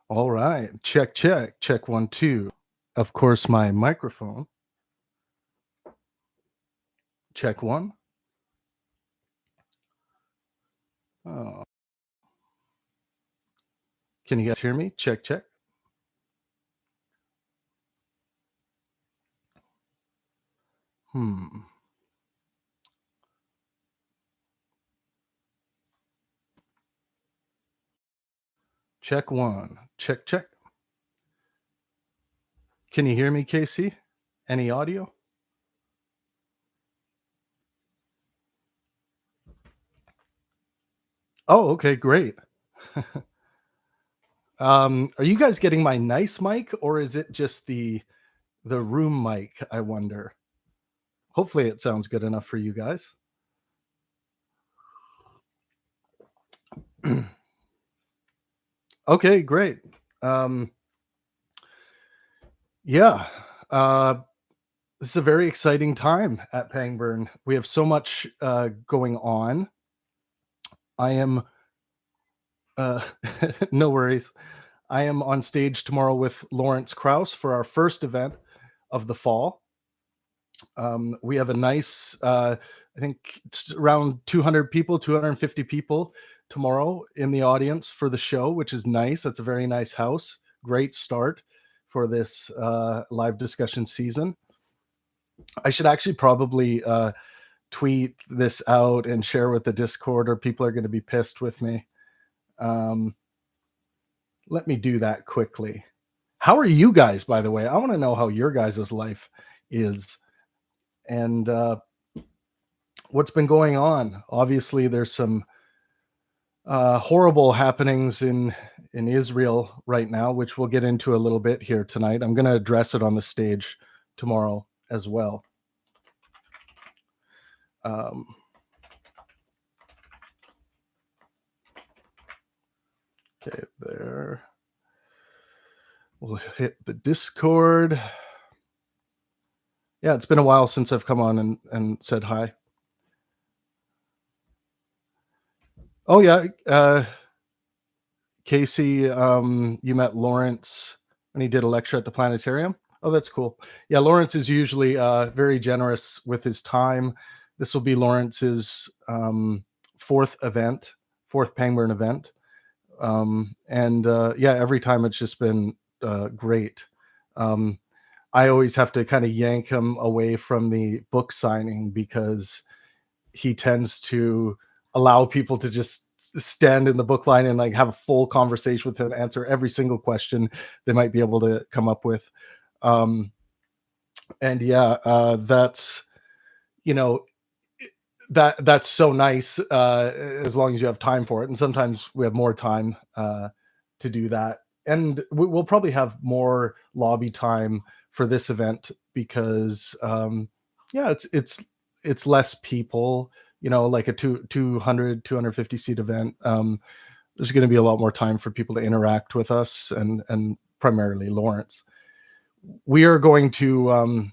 All right. Check, check. Check one, two. Of course, my microphone. Check one. Oh, can you guys hear me? Check, check. Hmm. Check one. Check, check. Can you hear me, Casey? Any audio? Oh, okay, great. Are you guys getting my nice mic or is it just the room mic, I wonder? Hopefully it sounds good enough for you guys. Okay, great. Um, yeah. Uh, this is a very exciting time at Pangburn. We have so much going on. I am uh, no worries. I am on stage tomorrow with Lawrence Krauss for our first event of the fall. We have a nice, I think it's around 200 people, 250 people tomorrow in the audience for the show, which is nice. That's a very nice house. Great start for this live discussion season. I should actually probably tweet this out and share with the Discord, or people are going to be pissed with me. Um, let me do that quickly. How are you guys, by the way? I want to know how your guys' life is and what's been going on. Obviously, there's some horrible happenings in Israel right now, which we'll get into a little bit here tonight. I'm going to address it on the stage tomorrow as well. Um, okay, there. We'll hit the Discord. Yeah, it's been a while since I've come on and said hi. Oh yeah, Casey, you met Lawrence when he did a lecture at the planetarium. Oh, that's cool. Yeah, Lawrence is usually very generous with his time. This will be Lawrence's fourth Pangburn event. And yeah, every time it's just been great. I always have to kind of yank him away from the book signing because he tends to allow people to just stand in the book line and like have a full conversation with him, answer every single question they might be able to come up with. And yeah, that's, you know, that's so nice as long as you have time for it. And sometimes we have more time to do that. And we'll probably have more lobby time for this event because yeah, it's less people, like a 250 seat event. There's going to be a lot more time for people to interact with us and primarily Lawrence. We are going to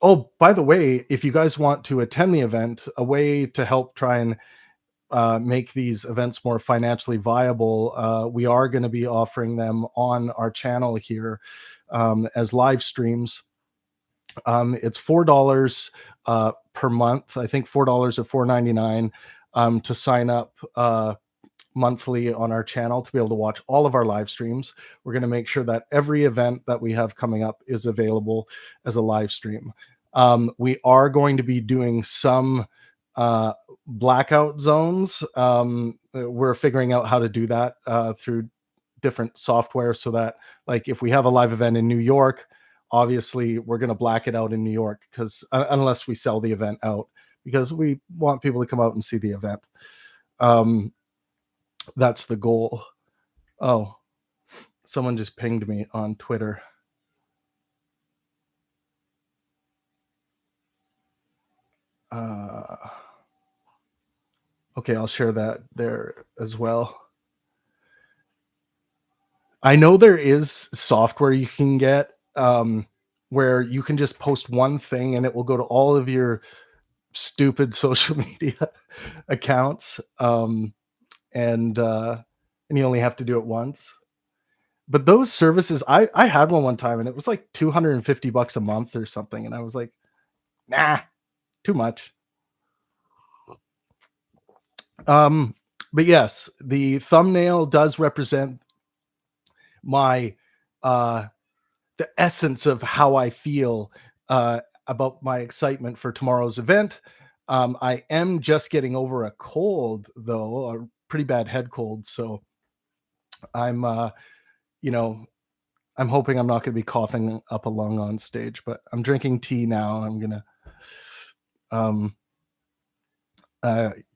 oh, by the way, if you guys want to attend the event, a way to help try and make these events more financially viable, we are going to be offering them on our channel here as live streams. It's $4 per month. I think $4 or $4.99 to sign up monthly on our channel to be able to watch all of our live streams. We're going to make sure that every event that we have coming up is available as a live stream. We are going to be doing some blackout zones. We're figuring out how to do that through different software so that, like, if we have a live event in New York, obviously we're going to black it out in New York because unless we sell the event out, because we want people to come out and see the event. That's the goal. Oh, someone just pinged me on Twitter. Okay, I'll share that there as well. I know there is software you can get where you can just post one thing and it will go to all of your stupid social media accounts, and you only have to do it once. But those services, I had one time and it was like $250 a month or something, and I was like, nah, too much. Um, but yes, the thumbnail does represent my the essence of how I feel about my excitement for tomorrow's event. I am just getting over a cold, though, a pretty bad head cold. So I'm, you know, I'm hoping I'm not going to be coughing up a lung on stage. But I'm drinking tea now, and I'm gonna. Um,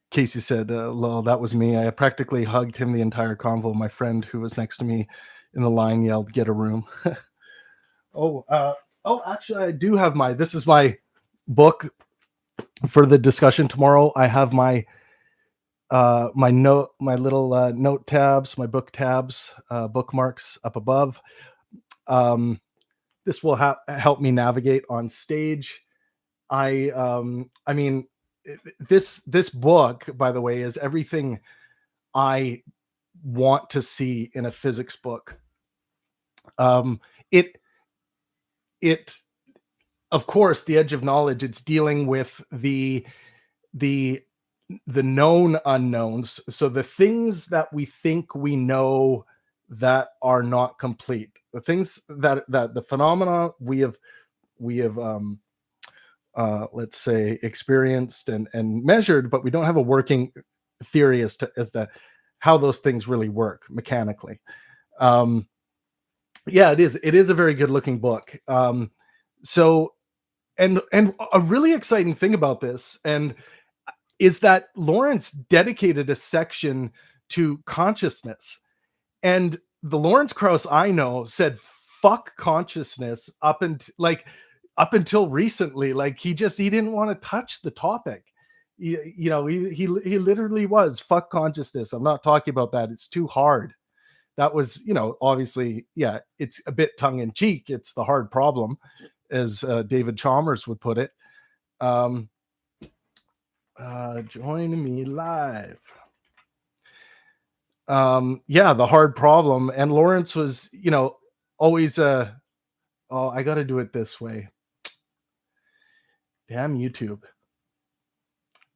Casey said, "Lol, that was me. I practically hugged him the entire convo." My friend who was next to me in the line yelled, "Get a room." Oh, actually, I do have my. This is my book for the discussion tomorrow. I have my my little note tabs, my book tabs, bookmarks up above. Um, this will help me navigate on stage. I mean, this book, by the way, is everything I want to see in a physics book. Um, it it of course, the edge of knowledge, it's dealing with the the known unknowns, so the things that we think we know that are not complete, the things that the phenomena we have let's say experienced and measured, but we don't have a working theory as to how those things really work mechanically. um yeah, it is a very good looking book. So and a really exciting thing about this and is that Lawrence dedicated a section to consciousness. And the Lawrence Krauss I know said fuck consciousness up until recently. Like he didn't want to touch the topic. He literally was fuck consciousness. I'm not talking about that. It's too hard. That was, obviously, yeah, it's a bit tongue in cheek. It's the hard problem, as David Chalmers would put it. Um, join me live. Yeah, the hard problem. And Lawrence was, always oh, I got to do it this way. Damn YouTube.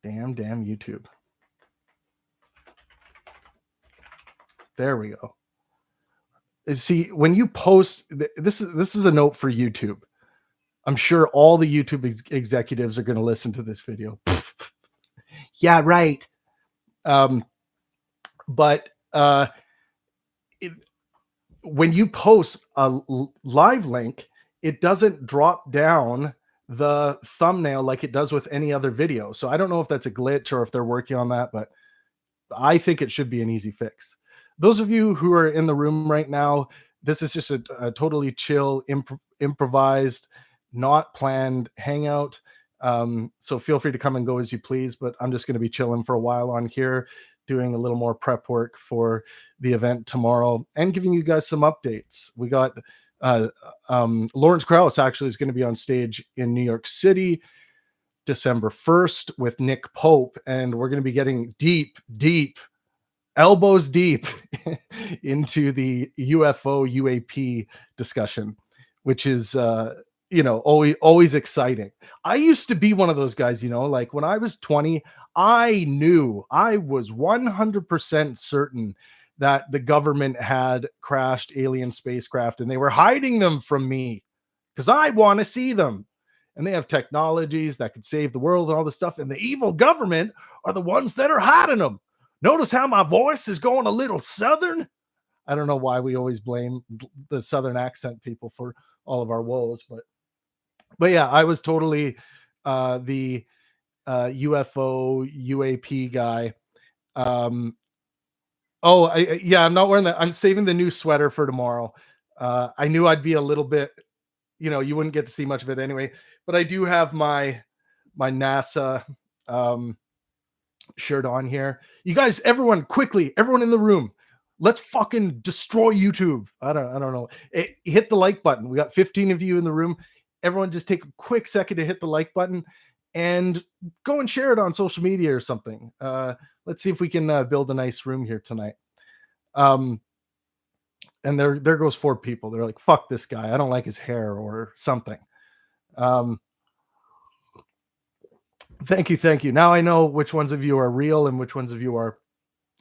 Damn YouTube. There we go. See, when you post, this is a note for YouTube. I'm sure all the YouTube executives are going to listen to this video. Yeah, right. Um, but it, when you post a live link, it doesn't drop down the thumbnail like it does with any other video. So I don't know if that's a glitch or if they're working on that, but I think it should be an easy fix. Those of you who are in the room right now, this is just a totally chill, improvised, not planned hangout. So feel free to come and go as you please, but I'm just going to be chilling for a while on here, doing a little more prep work for the event tomorrow and giving you guys some updates. We got Lawrence Krauss actually is going to be on stage in New York City December 1st with Nick Pope, and we're going to be getting deep, elbows deep into the UFO UAP discussion, which is always exciting. I used to be one of those guys, like when I was 20, I was 100% certain that the government had crashed alien spacecraft and they were hiding them from me because I want to see them. And they have technologies that could save the world and all this stuff. And the evil government are the ones that are hiding them. Notice how my voice is going a little Southern. I don't know why we always blame the Southern accent people for all of our woes, but yeah, I was totally the UFO UAP guy. Yeah, I'm not wearing that. I'm saving the new sweater for tomorrow. I knew I'd be a little bit, you wouldn't get to see much of it anyway, but I do have my NASA shirt on here. You guys, everyone in the room, let's fucking destroy YouTube. I don't know. Hit the like button. We got 15 of you in the room. Everyone just take a quick second to hit the like button and go and share it on social media or something. Let's see if we can build a nice room here tonight. And there goes 4 people. They're like, fuck this guy. I don't like his hair or something. Um, thank you, thank you. Now I know which ones of you are real and which ones of you are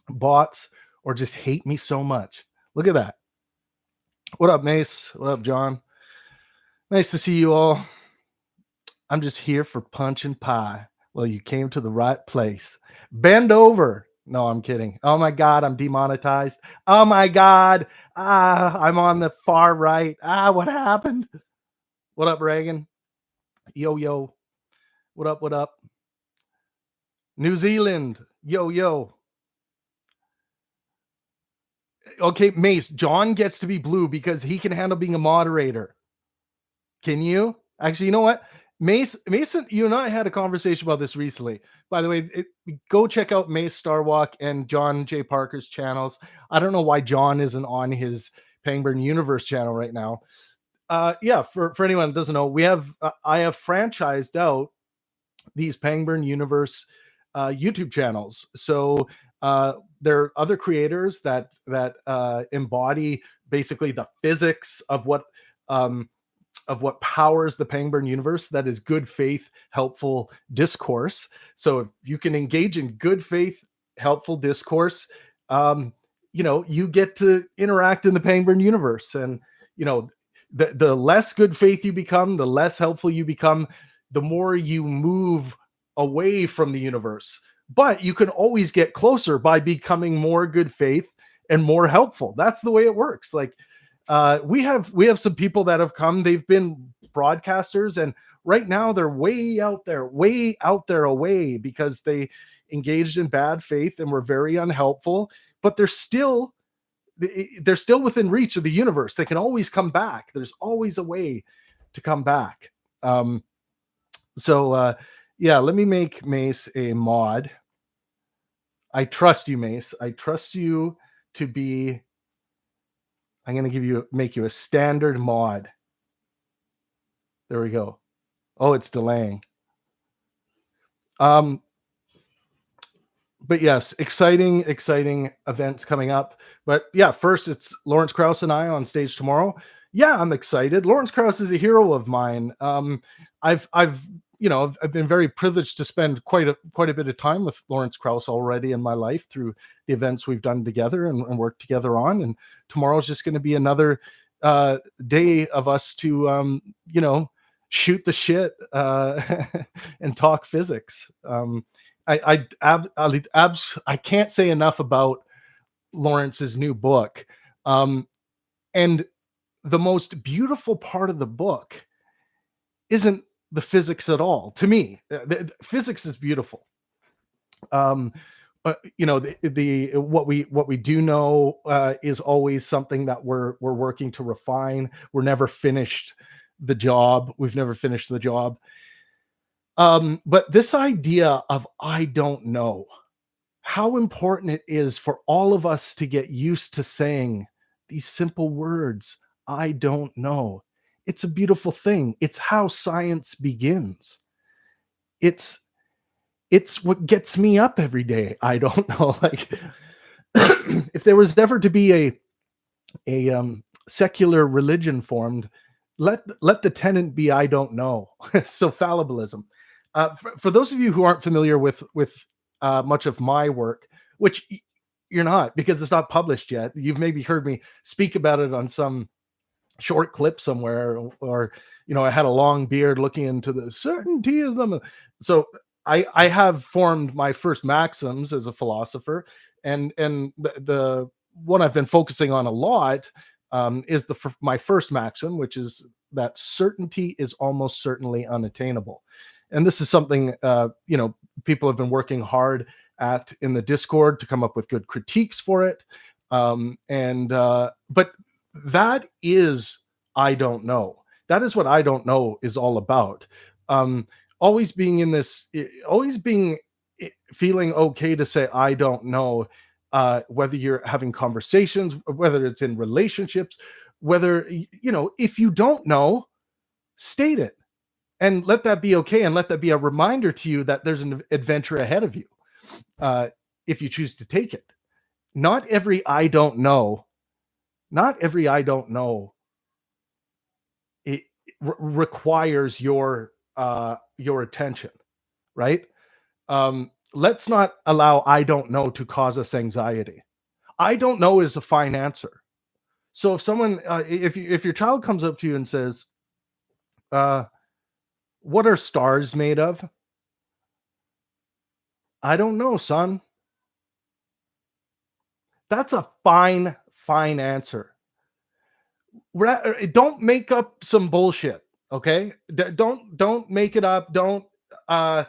bots or just hate me so much. Look at that. What up, Mace? What up, John? Nice to see you all. I'm just here for punch and pie. Well, you came to the right place. Bend over. No, I'm kidding. Oh my God, I'm demonetized. Oh my God. I'm on the far right. What happened? What up, Reagan? Yo, yo. What up, what up? New Zealand. Yo, yo. Okay, Mace, John gets to be blue because he can handle being a moderator. Can you? Actually, you know what? Mason, you and I had a conversation about this recently. By the way, go check out Mace Starwalk and John J. Parker's channels. I don't know why John isn't on his Pangburn Universe channel right now. Yeah, for anyone that doesn't know, I have franchised out these Pangburn Universe YouTube channels. So there are other creators that embody basically the physics of what powers the Pangburn universe. That is good faith, helpful discourse. So if you can engage in good faith, helpful discourse, you get to interact in the Pangburn universe. And, the less good faith you become, the less helpful you become, the more you move away from the universe. But you can always get closer by becoming more good faith and more helpful. That's the way it works. Like, we have some people that have come. They've been broadcasters, and right now they're way out there away because they engaged in bad faith and were very unhelpful. But they're still within reach of the universe. They can always come back. There's always a way to come back. Yeah, let me make Mace a mod. I trust you, Mace. I trust you to be. I'm going to make you a standard mod. There we go. Oh, it's delaying. But yes, exciting events coming up. But yeah, first it's Lawrence Krauss and I on stage tomorrow. Yeah, I'm excited. Lawrence Krauss is a hero of mine. I've been very privileged to spend quite a bit of time with Lawrence Krauss already in my life through the events we've done together and worked together on. And tomorrow's just going to be another day of us to shoot the shit and talk physics. I can't say enough about Lawrence's new book. And the most beautiful part of the book isn't the physics at all. To me, the physics is beautiful. What we do know is always something that we're working to refine. We're never finished the job. We've never finished the job. But this idea of I don't know, how important it is for all of us to get used to saying these simple words, I don't know. It's a beautiful thing. It's how science begins. It's what gets me up every day. I don't know. Like, if there was ever to be a secular religion formed, let the tenant be I don't know. So fallibilism. For those of you who aren't familiar with much of my work, which you're not because it's not published yet, you've maybe heard me speak about it on some short clip somewhere, or I had a long beard looking into the certaintyism. So I have formed my first maxims as a philosopher, and the one I've been focusing on a lot is my first maxim, which is that certainty is almost certainly unattainable. And this is something people have been working hard at in the Discord to come up with good critiques for it. But that is I don't know. That is what I don't know is all about. Always being feeling okay to say I don't know, whether you're having conversations, whether it's in relationships, whether if you don't know, state it and let that be okay, and let that be a reminder to you that there's an adventure ahead of you, if you choose to take it. Not every I don't know Not every I don't know it requires your attention, right? Let's not allow I don't know to cause us anxiety. I don't know is a fine answer. So if someone, if your child comes up to you and says, uh, "What are stars made of?" I don't know, son. That's a fine answer. Don't make up some bullshit. Okay, don't make it up. Don't, uh,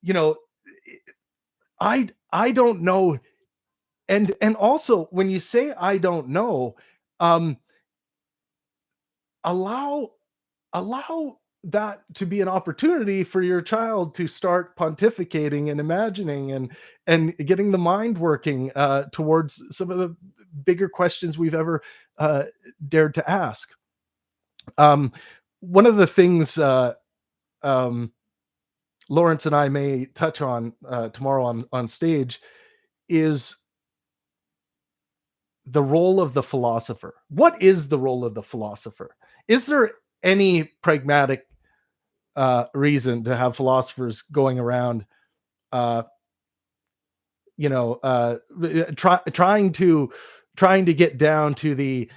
you know, I don't know. And also when you say I don't know, um, allow allow that to be an opportunity for your child to start pontificating and imagining and getting the mind working towards some of the bigger questions we've ever uh, dared to ask. um, One of the things um, Lawrence and I may touch on tomorrow on stage is the role of the philosopher. What is the role of the philosopher? Is there any pragmatic reason to have philosophers going around, uh, trying to get down to the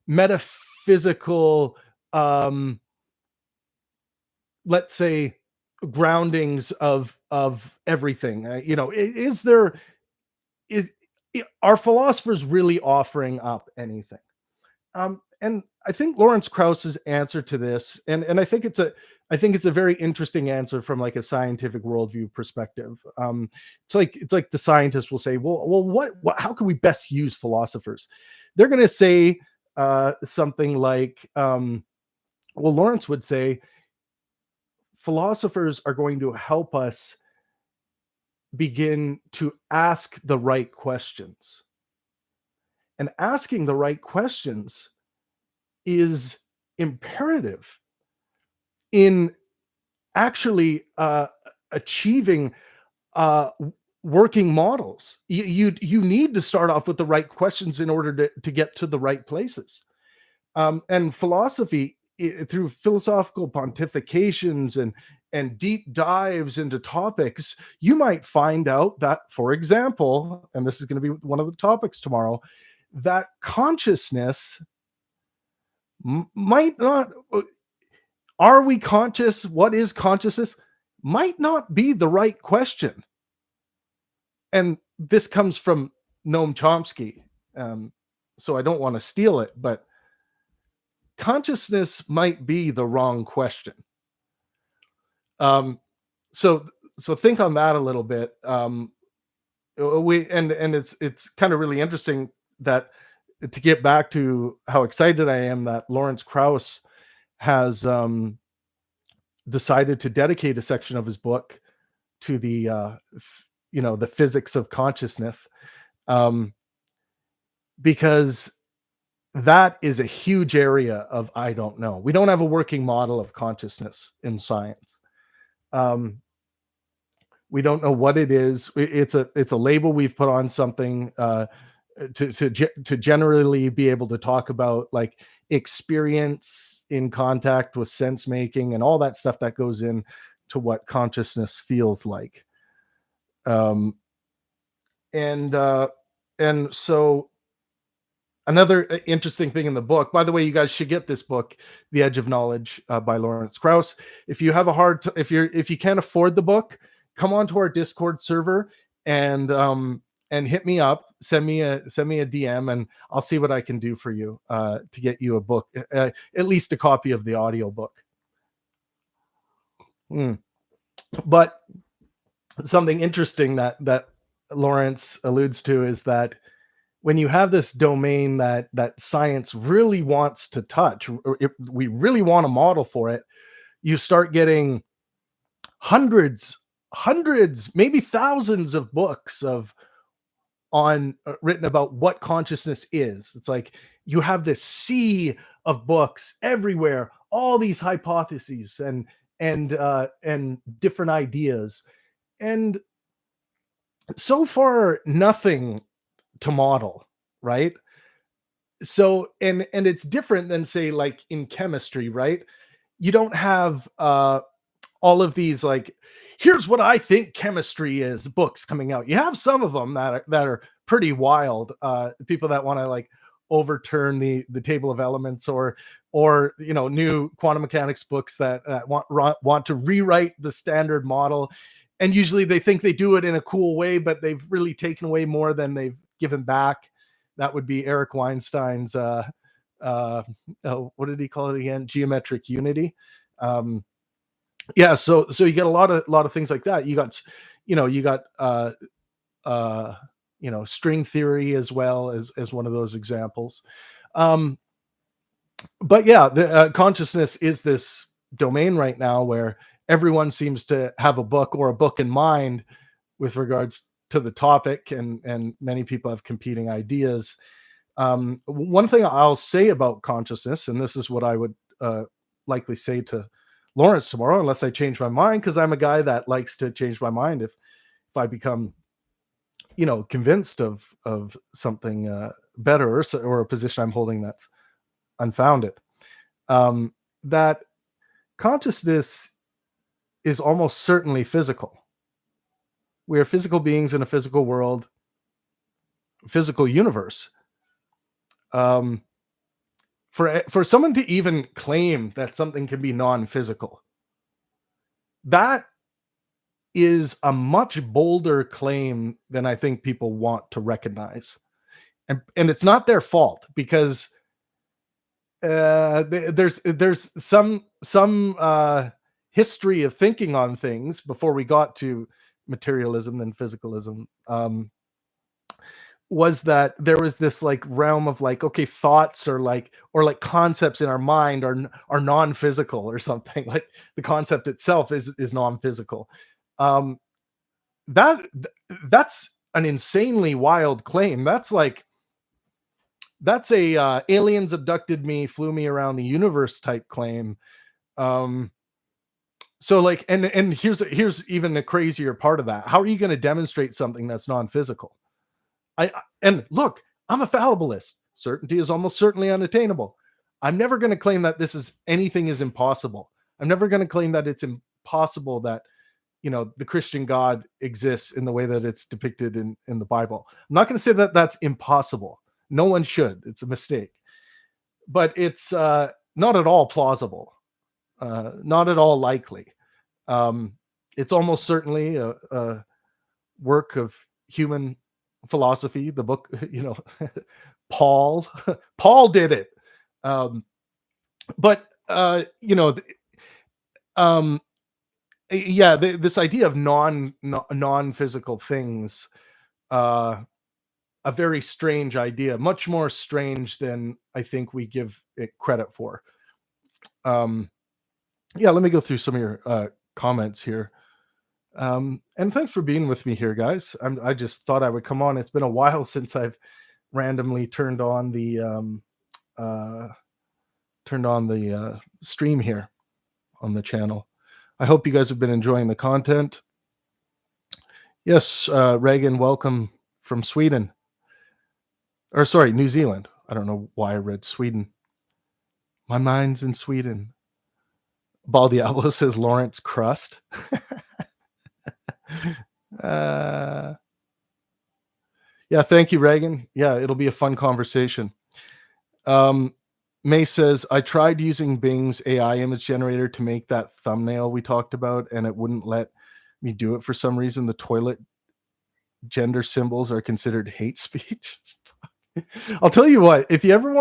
metaphysical, um, let's say, groundings of everything? Is there is are philosophers really offering up anything? And I think Lawrence Krauss's answer to this, and I think it's a very interesting answer from like a scientific worldview perspective. It's like the scientists will say, what how can we best use philosophers? They're going to say something like, Lawrence would say, philosophers are going to help us begin to ask the right questions, and asking the right questions is imperative in actually achieving uh, working models. You need to start off with the right questions in order to get to the right places. And philosophy, through philosophical pontifications and deep dives into topics, you might find out that, for example, and this is going to be one of the topics tomorrow, that consciousness might not, are we conscious? What is consciousness? Might not be the right question. And this comes from Noam Chomsky. So I don't want to steal it, but consciousness might be the wrong question. Um, so so think on that a little bit. It's kind of really interesting that, to get back to how excited I am that Lawrence Krauss has decided to dedicate a section of his book to the the physics of consciousness, um, because that is a huge area of I don't know. We don't have a working model of consciousness in science. Um, we don't know what it is. It's a label we've put on something to generally be able to talk about like experience in contact with sense making and all that stuff that goes in to what consciousness feels like. Um, and and so another interesting thing in the book, by the way, you guys should get this book, The Edge of Knowledge, by Lawrence Krauss. If you have a if you can't afford the book, come on to our Discord server and hit me up, send me a DM, and I'll see what I can do for you to get you a book, at least a copy of the audio book. But something interesting that Lawrence alludes to is that when you have this domain that science really wants to touch, or if we really want a model for it, you start getting hundreds, maybe thousands of books of on written about what consciousness is. It's like you have this sea of books everywhere, all these hypotheses and different ideas, and so far nothing to model, right? So and it's different than, say, like in chemistry, right? You don't have all of these, like, here's what I think chemistry is books coming out. You have some of them that are pretty wild. People that want to, like, overturn the table of elements, or new quantum mechanics books that want to rewrite the standard model, and usually they think they do it in a cool way, but they've really taken away more than they've given back. That would be Eric Weinstein's uh, what did he call it again? Geometric unity. Um, yeah, so you get a lot of things like that. You got uh string theory as well as one of those examples. um but yeah, the consciousness is this domain right now where everyone seems to have a book or a book in mind with regards to the topic, and many people have competing ideas. One thing I'll say about consciousness, and this is what I would likely say to Lawrence tomorrow, unless I change my mind, because I'm a guy that likes to change my mind if I become, convinced of something better, or a position I'm holding that's unfounded. Um, that consciousness is almost certainly physical. We are physical beings in a physical world, physical universe. Um, for someone to even claim that something can be non-physical, that is a much bolder claim than I think people want to recognize. And it's not their fault, because there's some history of thinking on things before we got to materialism and physicalism. Was that there was this, like, realm of, like, okay, thoughts, or like concepts in our mind are non-physical or something. Like, the concept itself is non-physical. um that's an insanely wild claim. That's a aliens abducted me, flew me around the universe type claim. um so, like, and here's even a crazier part of that. How are you going to demonstrate something that's non-physical? And look, I'm a fallibilist. Certainty is almost certainly unattainable. I'm never going to claim that anything is impossible. I'm never going to claim that it's impossible that the Christian God exists in the way that it's depicted in the Bible. I'm not going to say that that's impossible. No one should. It's a mistake. But it's not at all plausible. Not at all likely. Um, it's almost certainly a work of human philosophy. The book, Paul, Paul did it. Um, but um, yeah, this idea of non-physical things, uh, a very strange idea, much more strange than I think we give it credit for. Yeah, let me go through some of your comments here. And thanks for being with me here, guys. I just thought I would come on. It's been a while since I've randomly turned on uh, the stream here on the channel. I hope you guys have been enjoying the content. Yes, Reagan, welcome from Sweden. Or sorry, New Zealand. I don't know why I read Sweden. My mind's in Sweden. Bal Diablo says Lawrence Crust. Yeah, thank you, Reagan. Yeah, it'll be a fun conversation. May says, I tried using Bing's AI image generator to make that thumbnail we talked about, and it wouldn't let me do it for some reason. The toilet gender symbols are considered hate speech. I'll tell you what, if you ever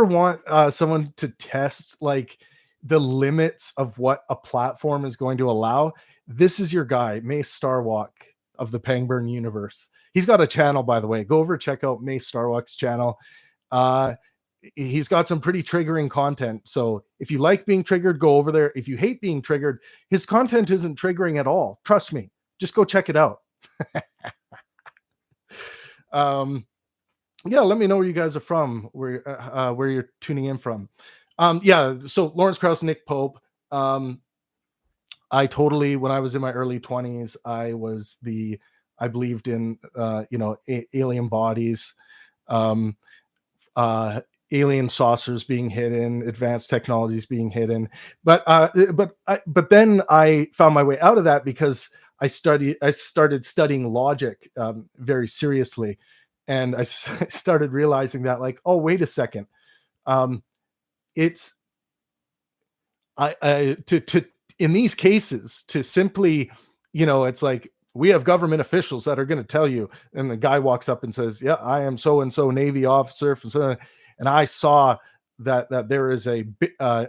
want someone to test, like, the limits of what a platform is going to allow, this is your guy, Mace Starwalk of the Pangburn Universe. He's got a channel, by the way. Go over, check out Mace Starwalk's channel. He's got some pretty triggering content. So if you like being triggered, go over there. If you hate being triggered, his content isn't triggering at all. Trust me. Just go check it out. Yeah, let me know where you guys are from, where you're tuning in from. Yeah, so Lawrence Krauss, Nick Pope. I totally, when I was in my early 20s, I believed in alien bodies. uh, alien saucers being hidden, advanced technologies being hidden. But then I found my way out of that because I started studying logic very seriously, and I started realizing that, like, oh, wait a second, um, it's I to in these cases to simply, it's like we have government officials that are going to tell you, and the guy walks up and says, "Yeah, I am so and so Navy officer from so, and I saw that there is an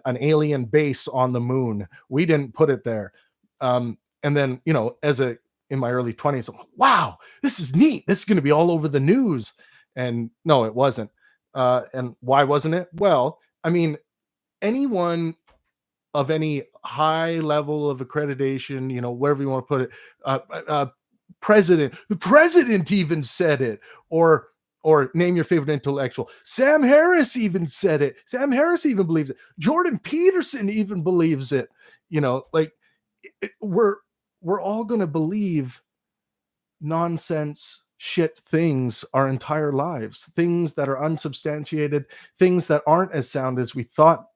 alien base on the moon. We didn't put it there." And then, as a in my early 20s, I'm like, wow, this is neat. This is going to be all over the news. And no, it wasn't. And why wasn't it? Well, I mean, anyone of any high level of accreditation, wherever you want to put it, the president even said it, or name your favorite intellectual. Sam Harris even said it. Sam Harris even believes it. Jordan Peterson even believes it. Like we're all going to believe nonsense shit things our entire lives, things that are unsubstantiated, things that aren't as sound as we thought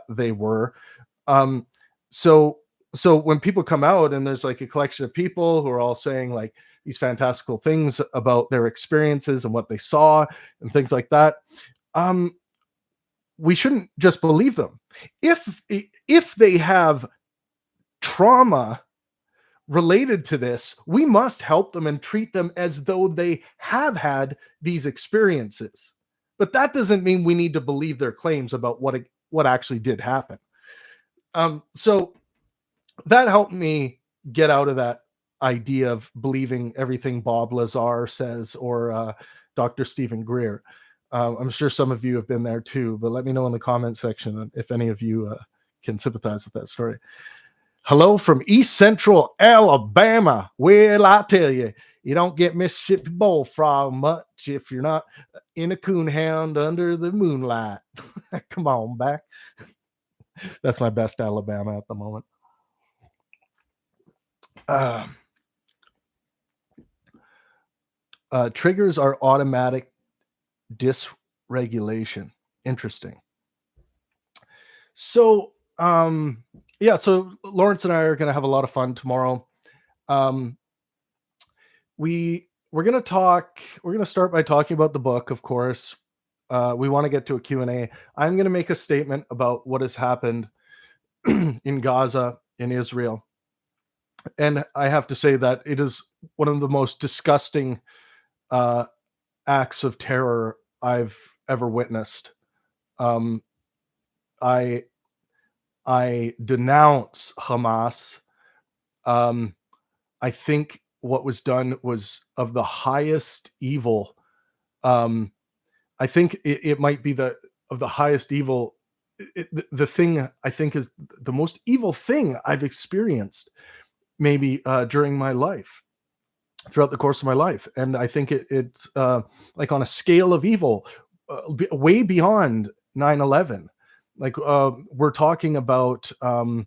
they were. um so when people come out and there's like a collection of people who are all saying like these fantastical things about their experiences and what they saw and things like that, um we shouldn't just believe them. If they have trauma related to this, we must help them and treat them as though they have had these experiences. But that doesn't mean we need to believe their claims about what actually did happen. So that helped me get out of that idea of believing everything Bob Lazar says or Dr. Stephen Greer. I'm sure some of you have been there too, but let me know in the comment section if any of you can sympathize with that story. Hello from East Central Alabama. Well, I tell you, you don't get Mississippi bullfrog much if you're not in a coonhound under the moonlight. Come on back. That's my best Alabama at the moment. Triggers are automatic dysregulation. Interesting. So, yeah, so Lawrence and I are going to have a lot of fun tomorrow. We're going to start by talking about the book, of course. We want to get to a Q&A. I'm going to make a statement about what has happened in Gaza, in Israel. And I have to say that it is one of the most disgusting acts of terror I've ever witnessed. I denounce Hamas. I think what was done was of the highest evil. I think it might be of the highest evil. The thing I think is the most evil thing I've experienced, maybe during my life, throughout the course of my life. And I think it's like on a scale of evil, way beyond 9/11. Like we're talking about the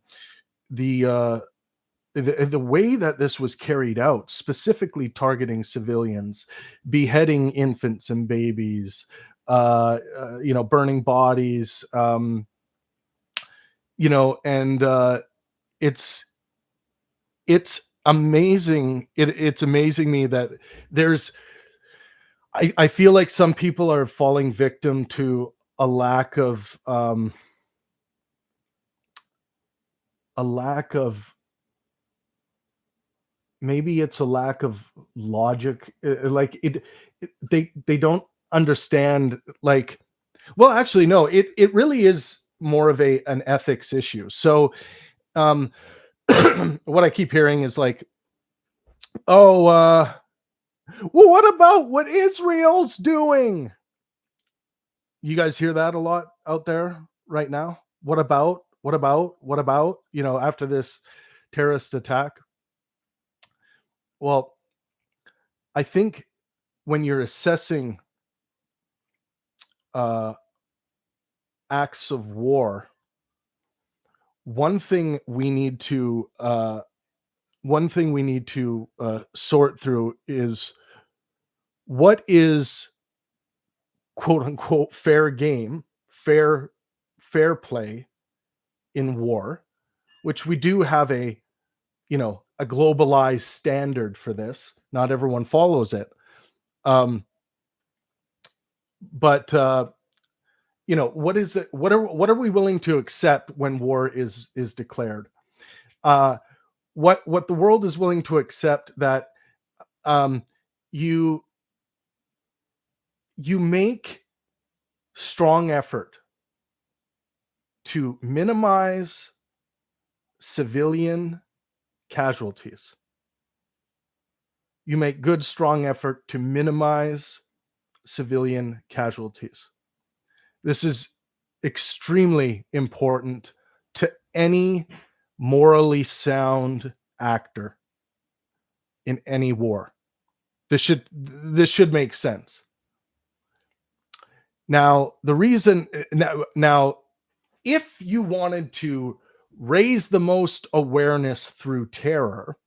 way that this was carried out, specifically targeting civilians, beheading infants and babies, burning bodies, and it's amazing. It's amazing me that I feel like some people are falling victim to a lack of maybe it's a lack of logic. Like they don't understand, like, well, actually no, it really is more of an ethics issue. So what I keep hearing is like, oh, well, what about what Israel's doing? You guys hear that a lot out there right now? What about after this terrorist attack? Well, I think when you're assessing acts of war, one thing we need to sort through is what is quote unquote fair game, fair play in war, which we do have a globalized standard for this. Not everyone follows it. Um, but what is it? What are we willing to accept when war is declared? Uh, what the world is willing to accept that um, you you make strong effort to minimize civilian casualties. You make good, strong effort to minimize civilian casualties. This is extremely important to any morally sound actor in any war. This should make sense. Now, the reason now if you wanted to raise the most awareness through terror,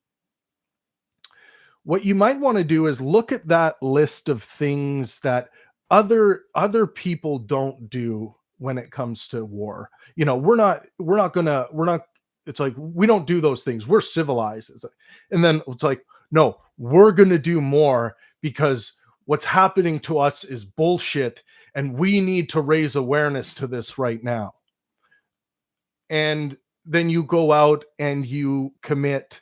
what you might want to do is look at that list of things that other people don't do when it comes to war. We're not it's like we don't do those things. We're civilized. And then it's like, no, we're going to do more because what's happening to us is bullshit and we need to raise awareness to this right now. And then you go out and you commit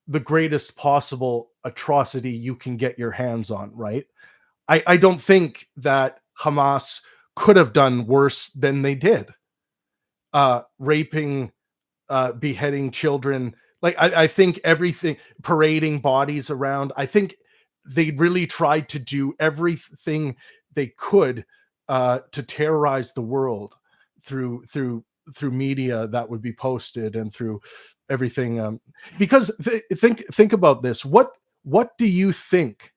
the greatest possible atrocity you can get your hands on, right? I don't think that Hamas could have done worse than they did. Raping, beheading children. Like, I think everything, parading bodies around. I think they really tried to do everything they could to terrorize the world through media that would be posted and through everything. Because think about this. What do you think?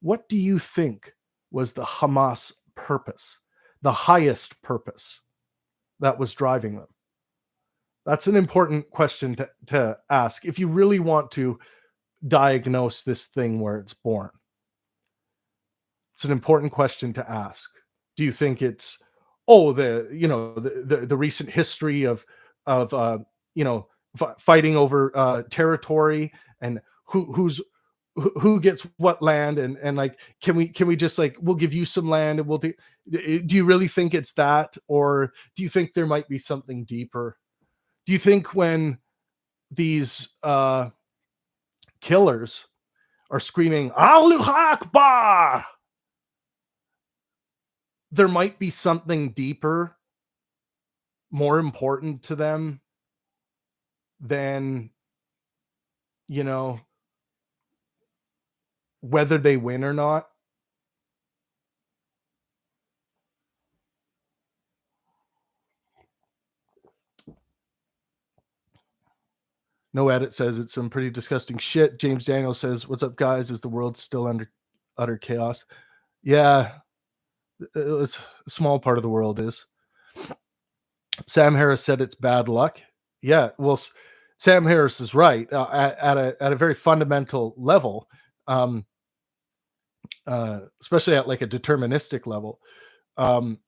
What do you think was the Hamas purpose, the highest purpose that was driving them? That's an important question to ask if you really want to diagnose this thing where it's born. It's an important question to ask. Do you think it's the recent history of fighting over territory and who gets what land and like can we just like we'll give you some land and we'll do you really think it's that, or do you think there might be something deeper? Do you think when these killers are screaming Allahu Akbar, there might be something deeper, more important to them than whether they win or not? No Edit says it's some pretty disgusting shit. James Daniel says, "What's up, guys? Is the world still under utter chaos?" Yeah, it's a small part of the world is. Sam Harris said it's bad luck. Yeah, well, Sam Harris is right at a very fundamental level, especially at like a deterministic level. The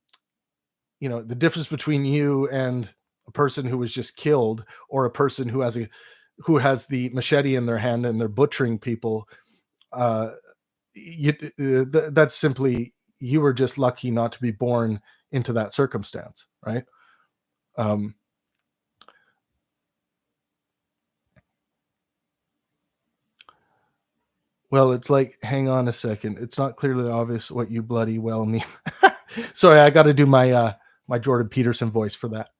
difference between you and a person who was just killed, or a person who has the machete in their hand and they're butchering people, that's simply, you were just lucky not to be born into that circumstance, right? Well, it's like, hang on a second, it's not clearly obvious what you bloody well mean. Sorry, I got to do my my Jordan Peterson voice for that.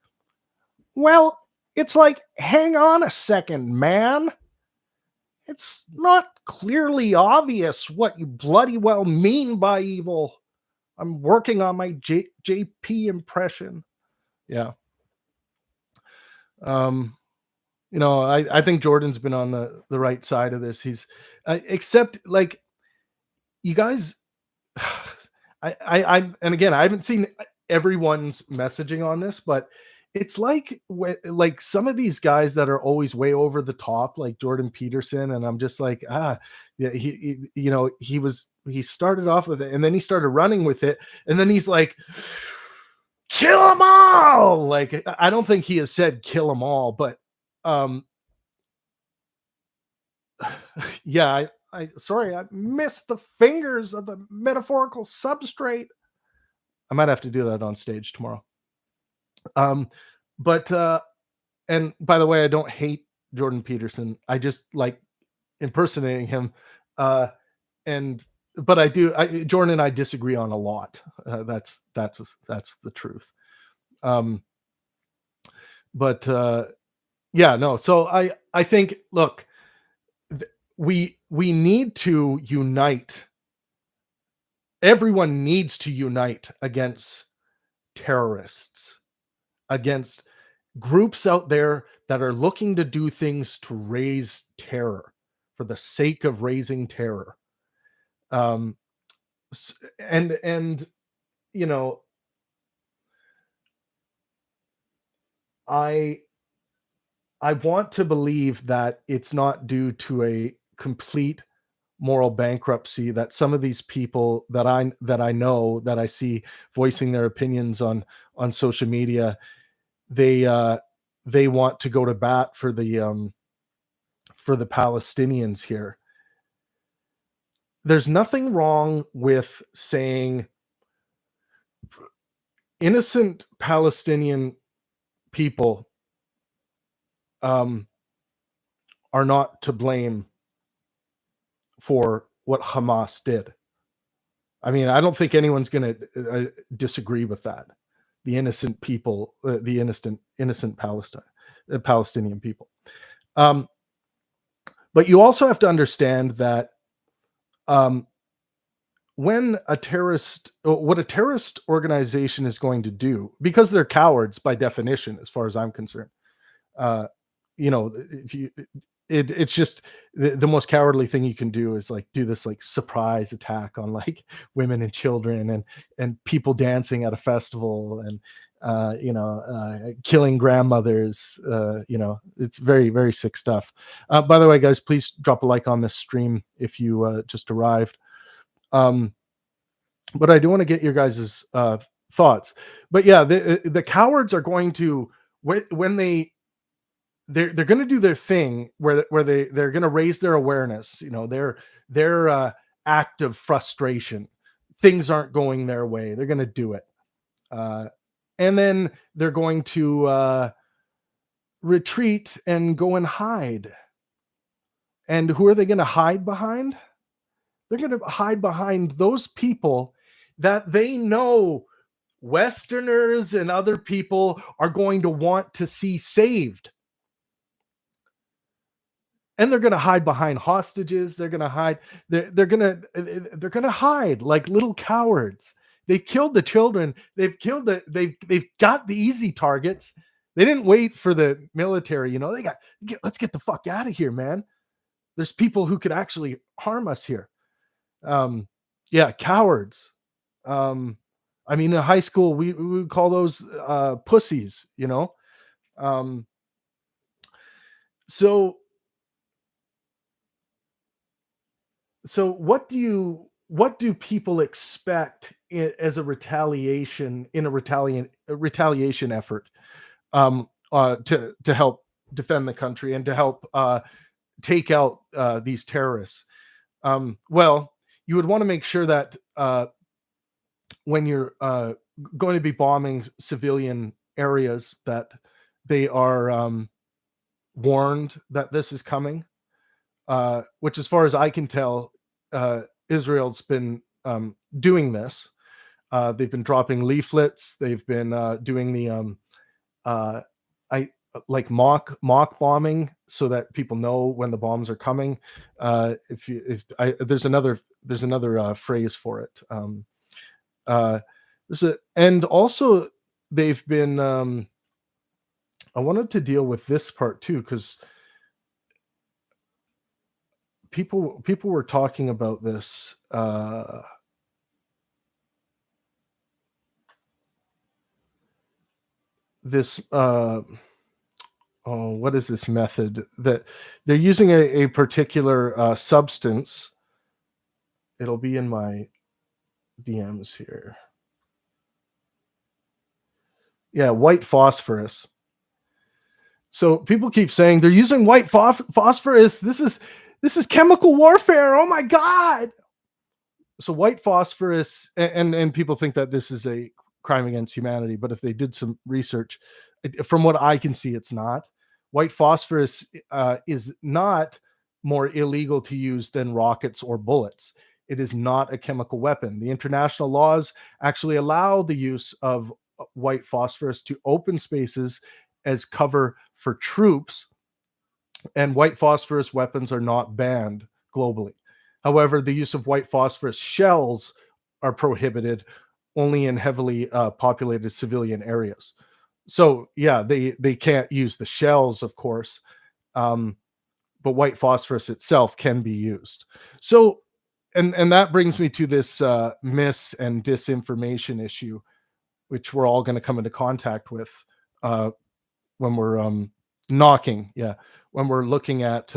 Well, it's like, hang on a second, man. It's not clearly obvious what you bloody well mean by evil. I'm working on my JP impression. Yeah. I think Jordan's been on the right side of this. He's except like you guys, and again, I haven't seen everyone's messaging on this, but it's like some of these guys that are always way over the top, like Jordan Peterson, and I'm just like, yeah, he was he started off with it, and then he started running with it, and then he's like, kill them all. Like, I don't think he has said kill them all, but um yeah, I sorry, I missed the fingers of the metaphorical substrate. I might have to do that on stage tomorrow. Um, but and by the way, I don't hate Jordan Peterson. I just like impersonating him. And but I do. Jordan and I disagree on a lot. That's the truth. Um, but yeah, no. So I think, look, we need to unite. Everyone needs to unite against terrorists, against groups out there that are looking to do things to raise terror for the sake of raising terror. Um, and you know, I I want to believe that it's not due to a complete moral bankruptcy, that some of these people that I know, that I see voicing their opinions on social media, they they want to go to bat for the Palestinians here. There's nothing wrong with saying innocent Palestinian people um, are not to blame for what Hamas did. I mean, I don't think anyone's going to disagree with that. The innocent people, the innocent Palestinian people. Um, but you also have to understand that um, when a terrorist, what a terrorist organization is going to do, because they're cowards by definition, as far as I'm concerned. Uh, you know, if you, it's just the most cowardly thing you can do is like do this like surprise attack on like women and children and people dancing at a festival and killing grandmothers. It's very, very sick stuff. By the way, guys, please drop a like on this stream if you just arrived. But I do want to get your guys' thoughts. But yeah, the cowards are going to, when they're going to do their thing where they're going to raise their awareness, their act of frustration. Things aren't going their way. They're going to do it. And then they're going to retreat and go and hide. And who are they going to hide behind? They're going to hide behind those people that they know Westerners and other people are going to want to see saved. And they're going to hide behind hostages. They're going to hide. They're going to hide like little cowards. They've killed the children. They've got the easy targets. They didn't wait for the military. Let's get the fuck out of here, man. There's people who could actually harm us here. Yeah, cowards. I mean, in high school, we would call those pussies, So what do people expect as a retaliation effort to help defend the country and to help take out these terrorists? Well, you would want to make sure that when you're going to be bombing civilian areas, that they are warned that this is coming. Which, as far as I can tell, Israel's been doing this. They've been dropping leaflets. They've been doing the like mock bombing, so that people know when the bombs are coming. There's another phrase for it. And also they've been. I wanted to deal with this part too, because people were talking about this. What is this method that they're using? A particular substance It'll be in my DMs here. Yeah, white phosphorus. So people keep saying they're using white phosphorus. This is chemical warfare. Oh my god. So white phosphorus, and people think that this is a crime against humanity, but if they did some research, from what I can see, it's not. White phosphorus is not more illegal to use than rockets or bullets. It is not a chemical weapon. The international laws actually allow the use of white phosphorus to open spaces as cover for troops, and white phosphorus weapons are not banned globally. However, the use of white phosphorus shells are prohibited only in heavily populated civilian areas. So yeah, they can't use the shells, of course, but white phosphorus itself can be used. So, and that brings me to this mis and disinformation issue, which we're all going to come into contact with when we're knocking. Yeah, when we're looking at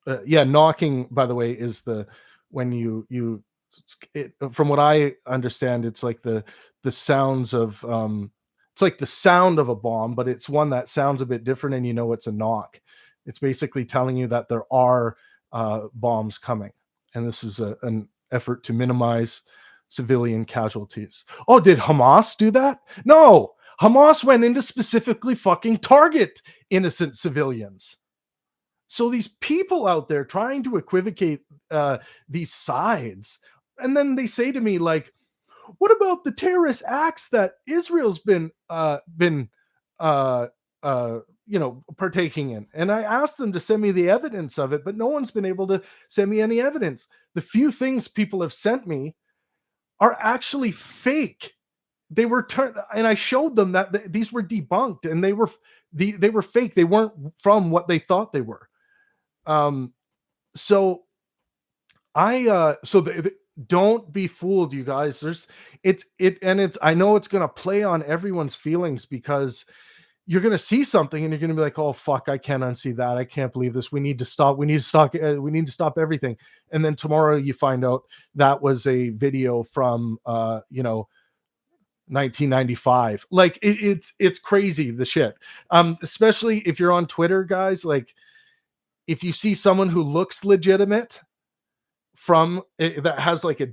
knocking, by the way, is the when from what I understand, it's like the sounds of it's like the sound of a bomb, but it's one that sounds a bit different, and it's a knock. It's basically telling you that there are bombs coming, and this is an effort to minimize civilian casualties. Oh, did Hamas do that? No, Hamas went in to specifically fucking target innocent civilians. So these people out there trying to equivocate these sides, and then they say to me, like, "What about the terrorist acts that Israel's been partaking in?" And I asked them to send me the evidence of it, but no one's been able to send me any evidence. The few things people have sent me are actually fake. They were and I showed them that these were debunked, and they were fake. They weren't from what they thought they were. So don't be fooled, you guys. I know it's going to play on everyone's feelings, because you're going to see something and you're going to be like, "Oh fuck, I can't unsee that. I can't believe this. We need to stop. We need to stop everything." And then tomorrow you find out that was a video from 1995. Like it's crazy, the shit. Especially if you're on Twitter, guys. Like, if you see someone who looks legitimate that has like a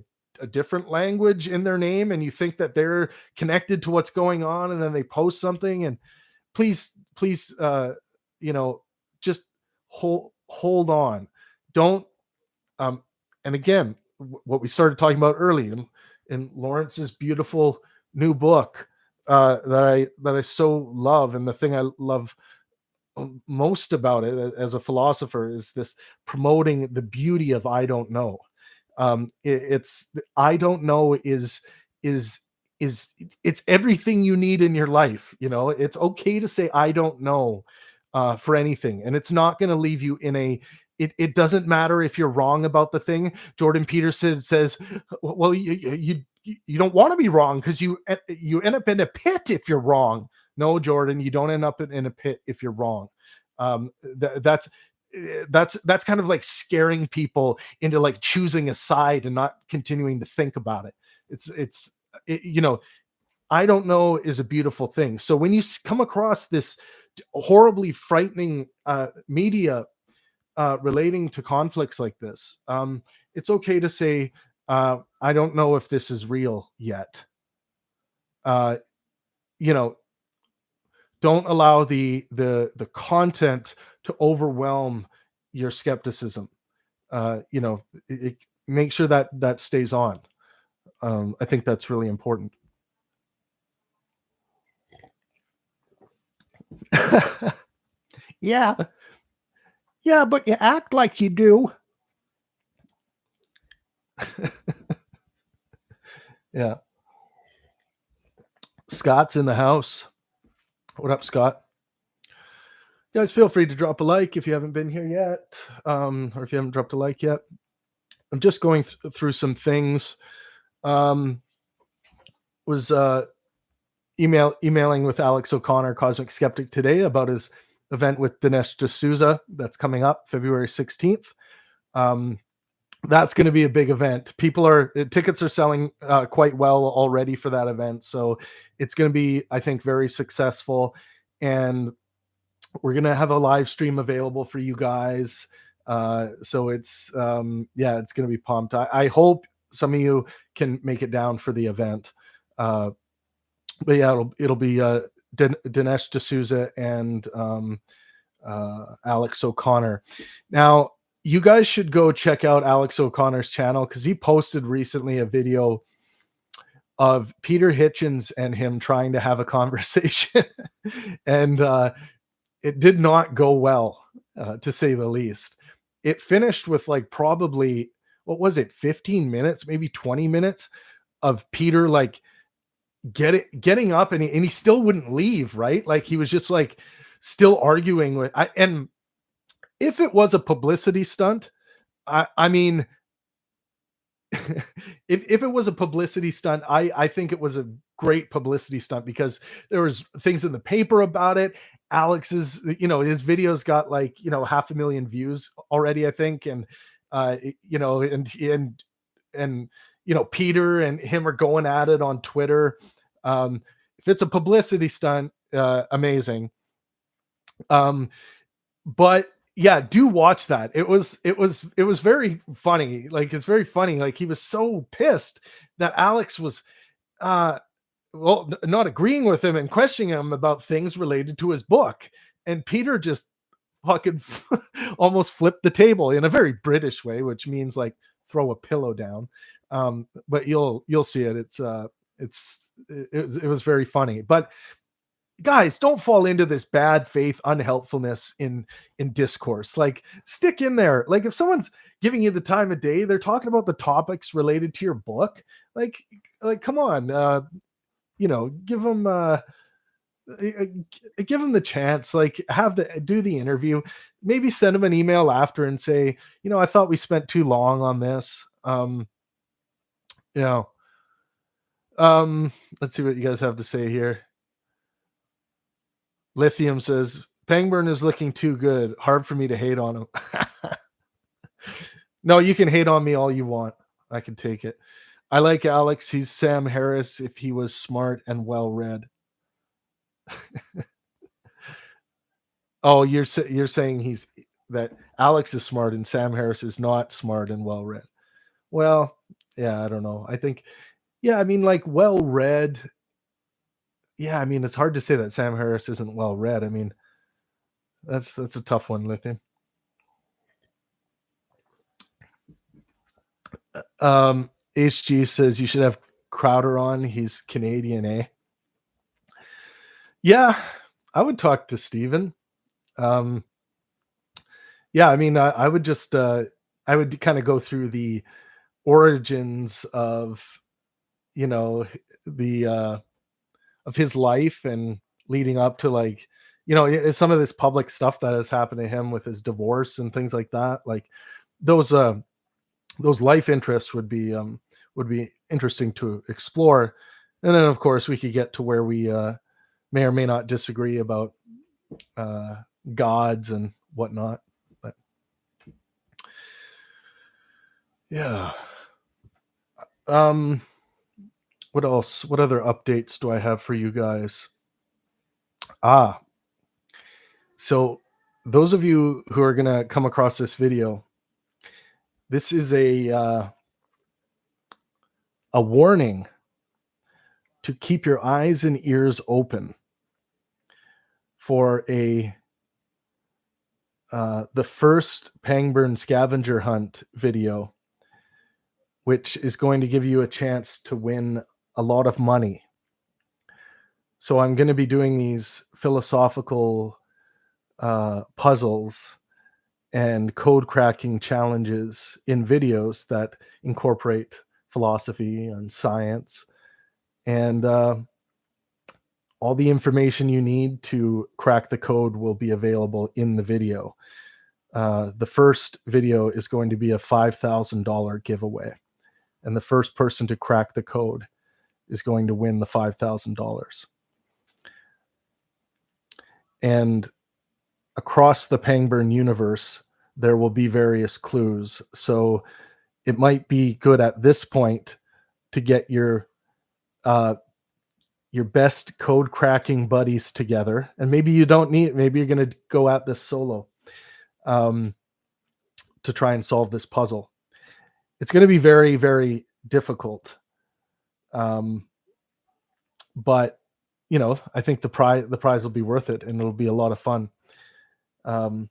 different language in their name, and you think that they're connected to what's going on, and then they post something, and please, just hold on. Don't, and again, what we started talking about early in Lawrence's beautiful new book that I so love, and the thing I love most about it as a philosopher is this promoting the beauty of I don't know. It's I don't know is it's everything you need in your life. It's okay to say I don't know for anything, and it's not going to leave you in a it doesn't matter if you're wrong about the thing. Jordan Peterson says, well, you don't want to be wrong, because you end up in a pit if you're wrong. No, Jordan, you don't end up in a pit if you're wrong. That's kind of like scaring people into like choosing a side and not continuing to think about it. I don't know is a beautiful thing. So when you come across this horribly frightening media relating to conflicts like this, it's okay to say, I don't know if this is real yet. Don't allow the content to overwhelm your skepticism. Make sure that stays on. I think that's really important. Yeah, but you act like you do. Yeah. Scott's in the house. What up, Scott? You guys, feel free to drop a like if you haven't been here yet, or if you haven't dropped a like yet. I'm just going through some things. Was emailing with Alex O'Connor, Cosmic Skeptic, today about his event with Dinesh D'Souza that's coming up February 16th. that's going to be a big event. Tickets are selling quite well already for that event, so it's going to be, I think, very successful. And we're going to have a live stream available for you guys. So it's yeah, it's going to be pumped. I hope some of you can make it down for the event. But yeah, it'll be Dinesh D'Souza and Alex O'Connor. Now, you guys should go check out Alex O'Connor's channel, because he posted recently a video of Peter Hitchens and him trying to have a conversation. And it did not go well, to say the least. It finished with like probably, what was it, 15 minutes, maybe 20 minutes of Peter like getting up, and he still wouldn't leave, right? Like he was just like still arguing with and if it was a publicity stunt, I mean, if it was a publicity stunt, I think it was a great publicity stunt, because there was things in the paper about it. Alex's, his videos got like, 500,000 views already, I think. And, and, Peter and him are going at it on Twitter. If it's a publicity stunt, amazing. But yeah, do watch that. It was very funny. Like, it's very funny. Like, he was so pissed that Alex was not agreeing with him and questioning him about things related to his book. And Peter just fucking almost flipped the table in a very British way, which means like throw a pillow down. But you'll see it. It was very funny. But guys, don't fall into this bad faith unhelpfulness in discourse. Like, stick in there. Like, if someone's giving you the time of day, they're talking about the topics related to your book, like come on, give them the chance. Like, do the interview, maybe send them an email after and say, I thought we spent too long on this. Let's see what you guys have to say here. Lithium says, Pangburn is looking too good. Hard for me to hate on him. No, you can hate on me all you want. I can take it. I like Alex. He's Sam Harris if he was smart and well-read. Oh, you're saying that Alex is smart and Sam Harris is not smart and well-read. Well, yeah, I don't know. I think, yeah, I mean, like, well-read. Yeah, I mean, it's hard to say that Sam Harris isn't well-read. I mean, that's a tough one, Lithium. HG says you should have Crowder on. He's Canadian, eh? Yeah, I would talk to Steven. Yeah, I mean, I would just I would kind of go through the origins of, the of his life and leading up to, like, some of this public stuff that has happened to him with his divorce and things like that. Like, those life interests would be interesting to explore. And then, of course, we could get to where we may or may not disagree about gods and whatnot. But yeah. What else? What other updates do I have for you guys? So those of you who are gonna come across this video, this is a warning to keep your eyes and ears open for the first Pangburn scavenger hunt video, which is going to give you a chance to win a lot of money. So I'm going to be doing these philosophical puzzles and code cracking challenges in videos that incorporate philosophy and science, and all the information you need to crack the code will be available in the video. The first video is going to be a $5,000 giveaway, and the first person to crack the code is going to win the $5,000. And across the Pangburn universe, there will be various clues. So it might be good at this point to get uh, your best code cracking buddies together, and maybe you don't need. Maybe you're going to go at this solo um, to try and solve this puzzle. It's going to be very, very difficult, um, but I think the prize will be worth it, and it'll be a lot of fun. Um,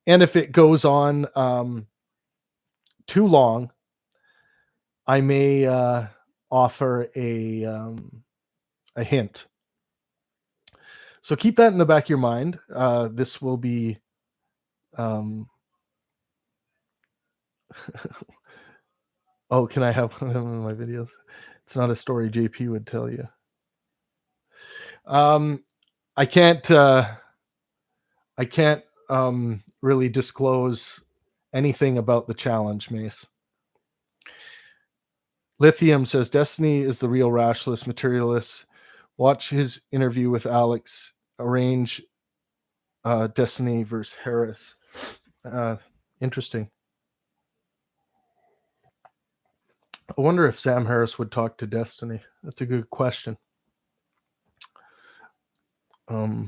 and if it goes on too long, I may offer a hint. So keep that in the back of your mind. This will be. Oh, can I have one of them in my videos? It's not a story JP would tell you. I can't. I can't really disclose anything about the challenge, Mace. Lithium says Destiny is the real rationalist materialist. Watch his interview with Alex. Arrange Destiny versus Harris. Interesting. I wonder if Sam Harris would talk to Destiny. That's a good question. I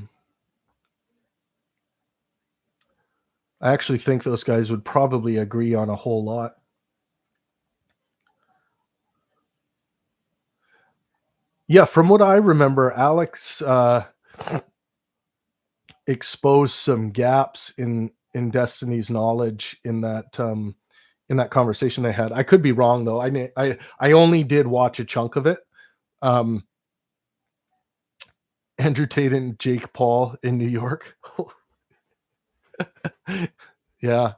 actually think those guys would probably agree on a whole lot. Yeah, from what I remember, Alex exposed some gaps in Destiny's knowledge in that conversation they had. I could be wrong though. I only did watch a chunk of it. Andrew Tate and Jake Paul in New York. Yeah.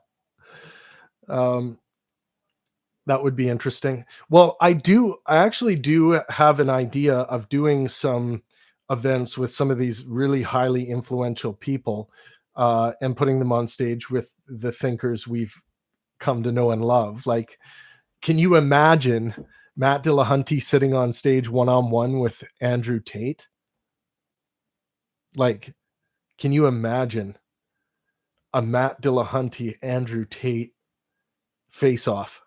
That would be interesting. Well, I actually do have an idea of doing some events with some of these really highly influential people and putting them on stage with the thinkers we've come to know and love. Like, can you imagine Matt Dillahunty sitting on stage one-on-one with Andrew Tate? Like, can you imagine a Matt Dillahunty, Andrew Tate face-off?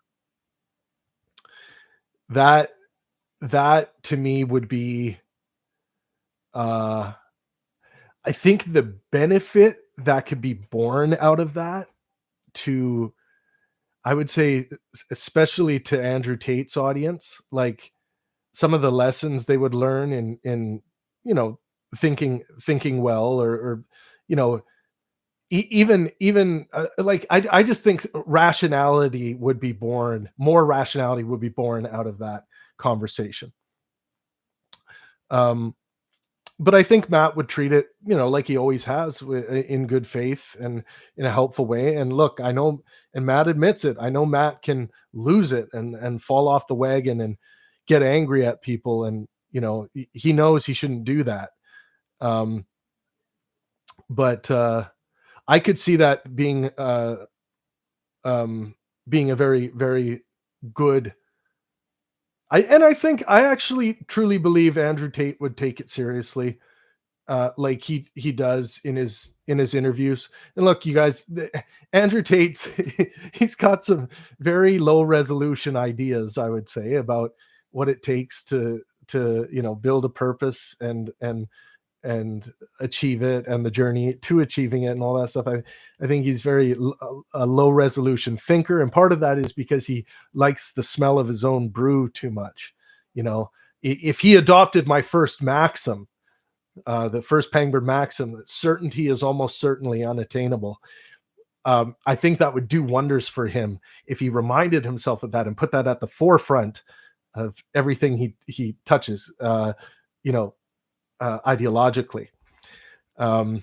That to me would be I think the benefit that could be born out of that, to I would say especially to Andrew Tate's audience, like some of the lessons they would learn in thinking well, or you know even like I just think more rationality would be born out of that conversation. But I think Matt would treat it, like he always has, in good faith and in a helpful way. And look, I know, and Matt admits it, I know Matt can lose it and fall off the wagon and get angry at people, and he knows he shouldn't do that. But I could see that being a very, very good. I actually truly believe Andrew Tate would take it seriously, like he does in his interviews. And look, you guys, Andrew Tate's he's got some very low resolution ideas, I would say, about what it takes to build a purpose and achieve it, and the journey to achieving it, and all that stuff. I think he's very a low resolution thinker, and part of that is because he likes the smell of his own brew too much. If he adopted my first maxim, the first Pangburn maxim, that certainty is almost certainly unattainable, I think that would do wonders for him if he reminded himself of that and put that at the forefront of everything he touches, ideologically. Matt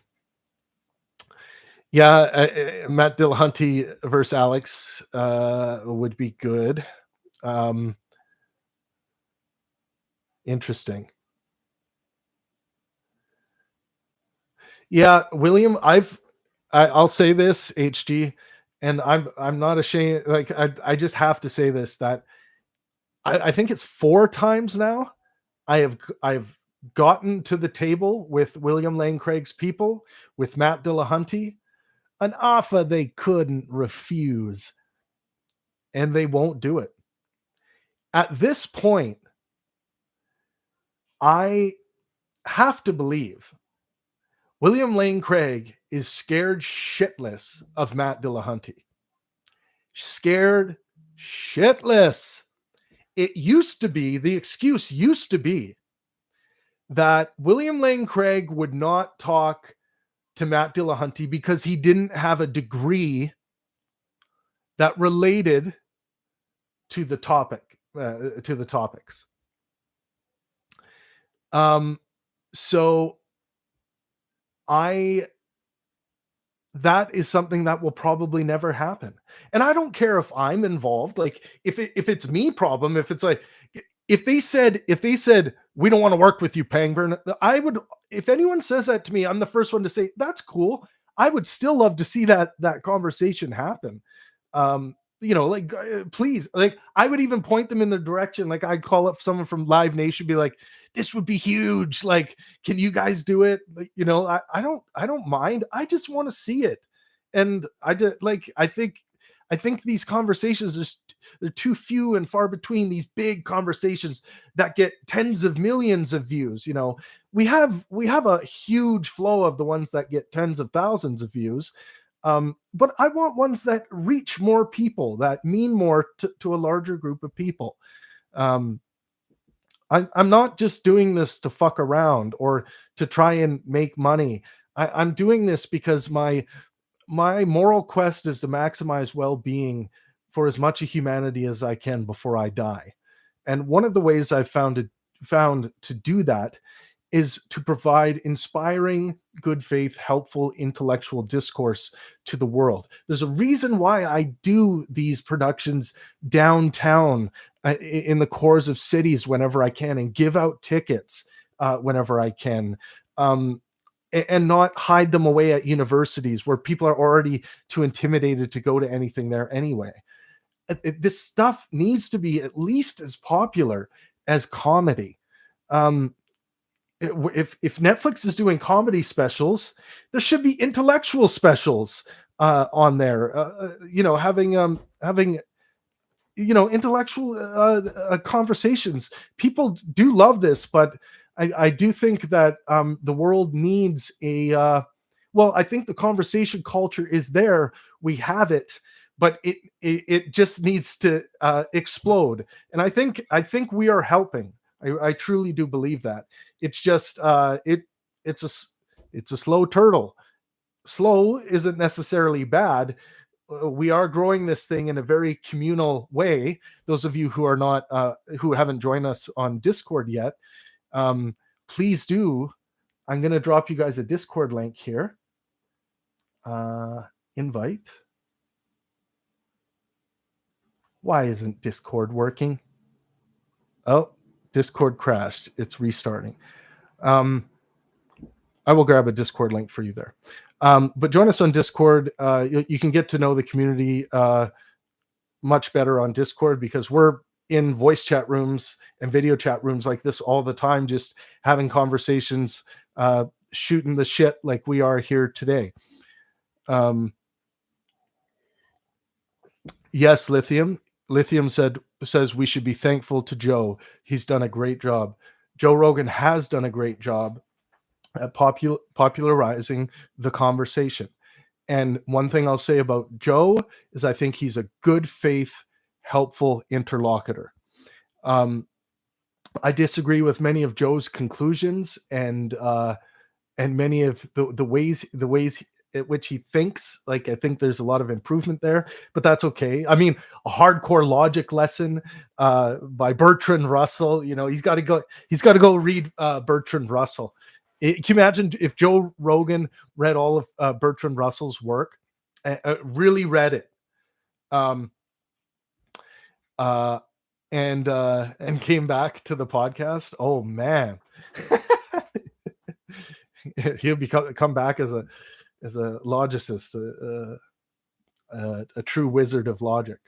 Dillahunty versus Alex would be good. Interesting. Yeah, William, I'll say this, HD, and I'm not ashamed. Like, I just have to say this, that I think it's 4 times now I've gotten to the table with William Lane Craig's people, with Matt Dillahunty, an offer they couldn't refuse. and they won't do it. At this point, I have to believe William Lane Craig is scared shitless of Matt Dillahunty. Scared shitless. It used to be, the excuse used to be that William Lane Craig would not talk to Matt Dillahunty because he didn't have a degree that related to the topics. So that is something that will probably never happen. And I don't care if I'm involved. Like if it's me problem, if it's like, if they said, we don't want to work with you, Pangburn, I would, if anyone says that to me, I'm the first one to say, that's cool. I would still love to see that conversation happen. Like, please, like, I would even point them in the direction. Like, I'd call up someone from Live Nation, be like, this would be huge. Like, can you guys do it? Like, I don't mind. I just want to see it. And I think these conversations they're too few and far between, these big conversations that get tens of millions of views. We have a huge flow of the ones that get tens of thousands of views. But I want ones that reach more people, that mean more to a larger group of people. I'm not just doing this to fuck around or to try and make money. I'm doing this because my moral quest is to maximize well-being for as much of humanity as I can before I die. And one of the ways I've found to do that is to provide inspiring, good faith, helpful intellectual discourse to the world. There's a reason why I do these productions downtown in the cores of cities whenever I can, and give out tickets whenever I can. And not hide them away at universities where people are already too intimidated to go to anything there anyway. This stuff needs to be at least as popular as comedy. If Netflix is doing comedy specials, there should be intellectual specials on there. Having intellectual conversations. People do love this, but I do think that the world needs I think the conversation culture is there. We have it, but it just needs to explode. And I think we are helping. I truly do believe that. It's just it's a slow turtle. Slow isn't necessarily bad. We are growing this thing in a very communal way. Those of you who are not who haven't joined us on Discord yet, please do. I'm going to drop you guys a Discord link here. Invite. Why isn't Discord working? Oh, Discord crashed. It's restarting. I will grab a Discord link for you there. But join us on Discord. You can get to know the community much better on Discord, because we're in voice chat rooms and video chat rooms like this all the time, just having conversations, shooting the shit like we are here today. Yes, Lithium says we should be thankful to Joe. He's done a great job. Joe Rogan has done a great job at popularizing the conversation. And one thing I'll say about Joe is I think he's a good faith, helpful interlocutor. I disagree with many of Joe's conclusions and many of the ways at which he thinks. Like, I think there's a lot of improvement there, but that's okay. I mean, a hardcore logic lesson by Bertrand Russell. He's got to go read Bertrand Russell. Can you imagine if Joe Rogan read all of Bertrand Russell's work, really read it, and came back to the podcast? Oh man, he'll come back as a logicist, a true wizard of logic.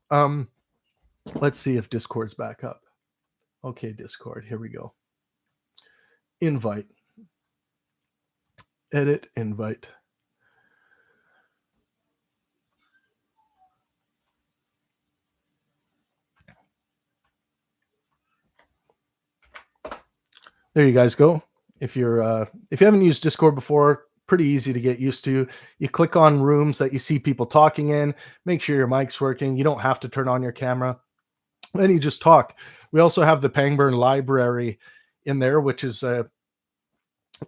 Let's see if Discord's back up. Okay, Discord, here we go. Invite. Edit, invite. There you guys go. If you haven't used Discord before, pretty easy to get used to. You click on rooms that you see people talking in, make sure your mic's working. You don't have to turn on your camera. Then you just talk. We also have the Pangburn library in there, which is a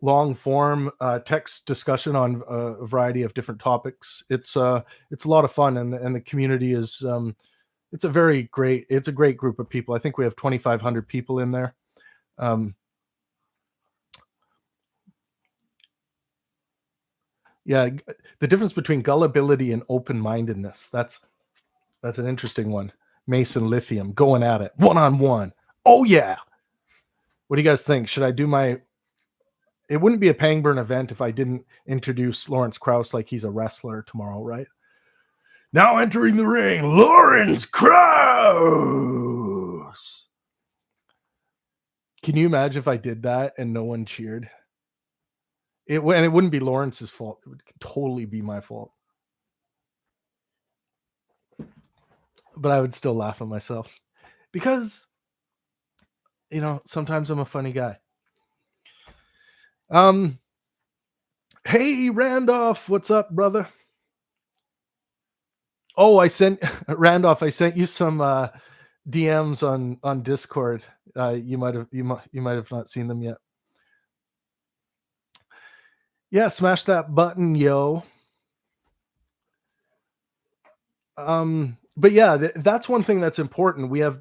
long form text discussion on a variety of different topics. It's a lot of fun, and the community is it's a great group of people. I think we have 2,500 people in there. Yeah, the difference between gullibility and open-mindedness. That's an interesting one. Mason Lithium going at it one-on-one. Oh yeah. What do you guys think? Should I do my It wouldn't be a Pangburn event if I didn't introduce Lawrence Krauss like he's a wrestler tomorrow, right? Now entering the ring, Lawrence Krauss. Can you imagine if I did that and no one cheered? It wouldn't be Lawrence's fault. It would totally be my fault. But I would still laugh at myself because, sometimes I'm a funny guy. Hey, Randolph, what's up, brother? Oh, Randolph, I sent you some DMs on Discord. You might have not seen them yet. Yeah, smash that button, yo. But yeah, that's one thing that's important. We have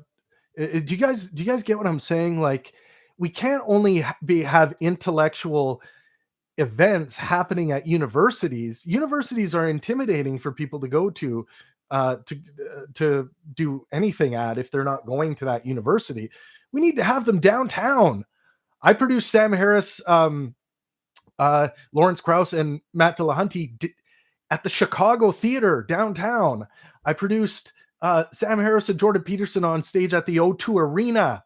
do you guys get what I'm saying? Like, we can't only have intellectual events happening at universities. Universities are intimidating for people to go to do anything at if they're not going to that university. We need to have them downtown. I produced Sam Harris, Lawrence Krauss, and Matt Dillahunty at the Chicago Theater downtown. I produced Sam Harris and Jordan Peterson on stage at the O2 Arena.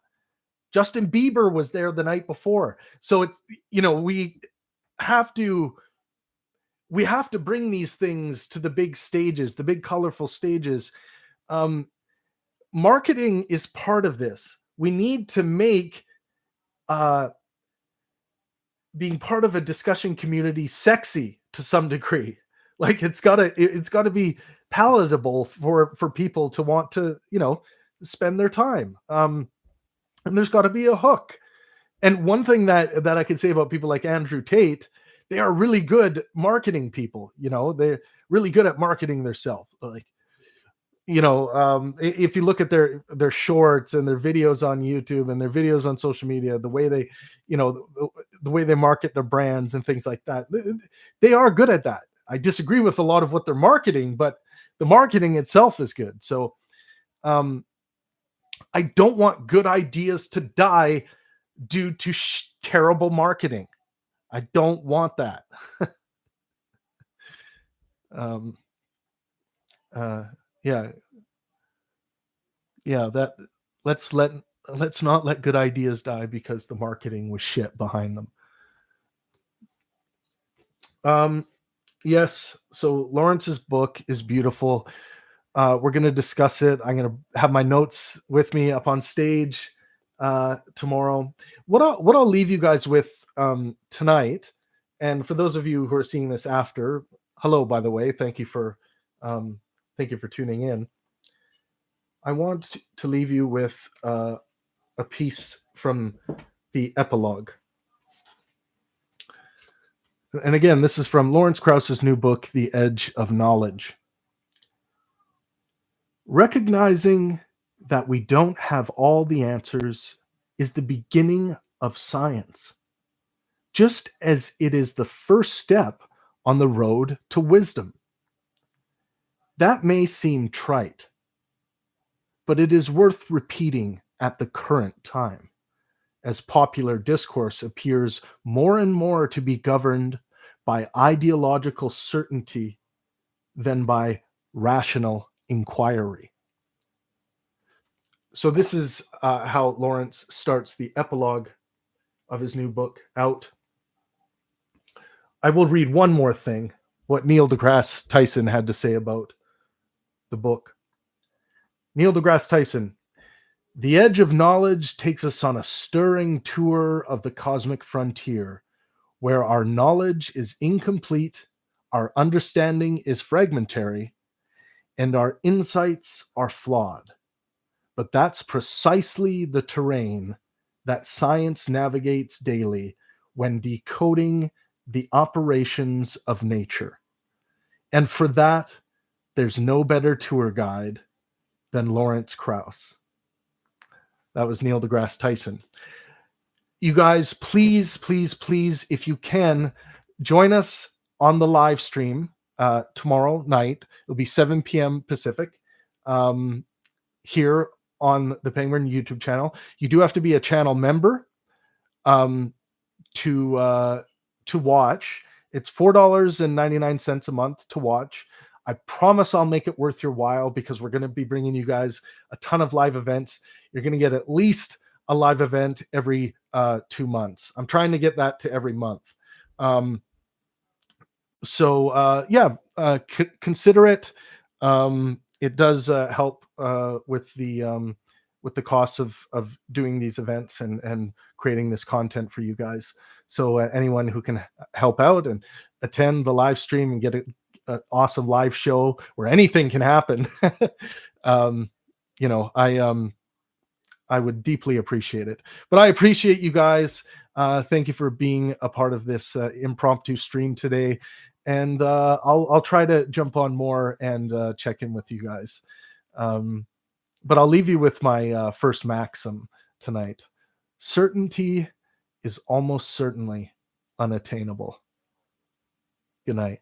Justin Bieber was there the night before. So it's, we have to bring these things to the big stages, the big colorful stages. Marketing is part of this. We need to make being part of a discussion community sexy to some degree. Like, it's gotta be palatable for people to want to, spend their time. And there's got to be a hook. And one thing that I can say about people like Andrew Tate, they are really good marketing people. They're really good at marketing themselves. Like, if you look at their shorts and their videos on YouTube and their videos on social media, the way they, the way they market their brands and things like that, they are good at that. I disagree with a lot of what they're marketing, but the marketing itself is good. So, I don't want good ideas to die due to terrible marketing. I don't want that. That let's not let good ideas die because the marketing was shit behind them. Yes, so Lawrence's book is beautiful. We're going to discuss it. I'm going to have my notes with me up on stage tomorrow. What I'll leave you guys with tonight, and for those of you who are seeing this after, hello, by the way, thank you for tuning in. I want to leave you with a piece from the epilogue. And again, this is from Lawrence Krauss's new book, The Edge of Knowledge. Recognizing that we don't have all the answers is the beginning of science, just as it is the first step on the road to wisdom. That may seem trite, but it is worth repeating at the current time, as popular discourse appears more and more to be governed by ideological certainty than by rational inquiry. So this is how Lawrence starts the epilogue of his new book out. I will read one more thing, what Neil deGrasse Tyson had to say about the book. Neil deGrasse Tyson, The edge of knowledge takes us on a stirring tour of the cosmic frontier, where our knowledge is incomplete, our understanding is fragmentary, and our insights are flawed. But that's precisely the terrain that science navigates daily when decoding the operations of nature. And for that, there's no better tour guide than Lawrence Krauss. That was Neil deGrasse Tyson. You guys, please, please, please, if you can, join us on the live stream tomorrow night. It'll be 7 p.m. Pacific here on the Pangburn YouTube channel. You do have to be a channel member to watch. It's $4.99 a month to watch. I promise I'll make it worth your while, because we're going to be bringing you guys a ton of live events. You're going to get at least a live event every 2 months. I'm trying to get that to every month. Consider it. It does help with the costs of doing these events and creating this content for you guys. So anyone who can help out and attend the live stream and get an awesome live show where anything can happen, I would deeply appreciate it. But I appreciate you guys. Thank you for being a part of this impromptu stream today. And I'll try to jump on more and check in with you guys. But I'll leave you with my first maxim tonight. Certainty is almost certainly unattainable. Good night.